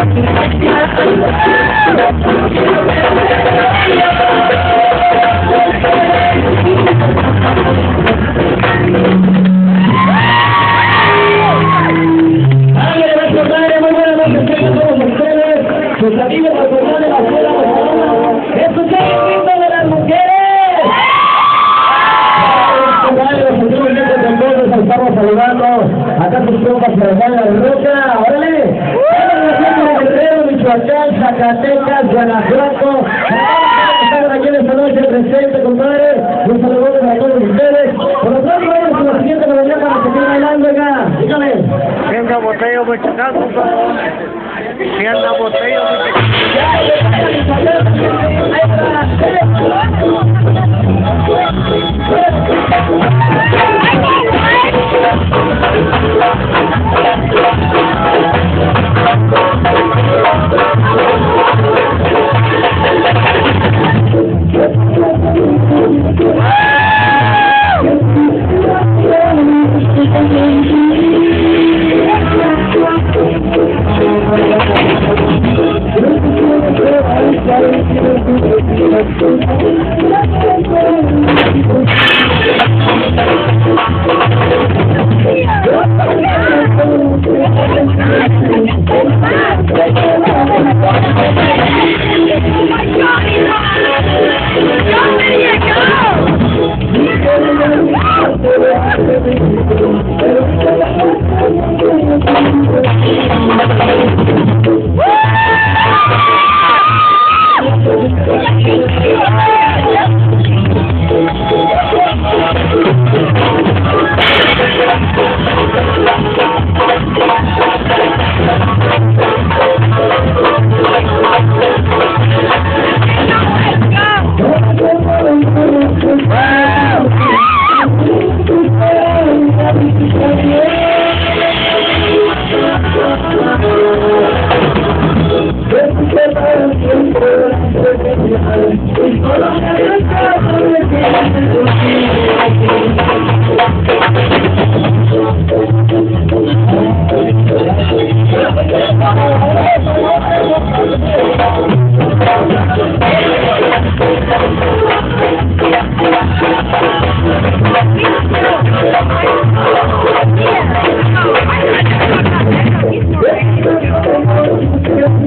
Sus amigos de la escuela, ¡escuchen el grito de las mujeres! Estamos saludando acá sus compas que nos van a la roca. ¡Órale! Guerrero, Michoacán, Zacatecas, Guanajuato. Están aquí en esta noche presente, compadre. Un saludo para todos ustedes. Por lo tanto, vamos con la siguiente melodía para seguir bailando, venga. Dígame. Venga, botella, Michoacán, por favor. Venga, botella,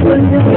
Yeah.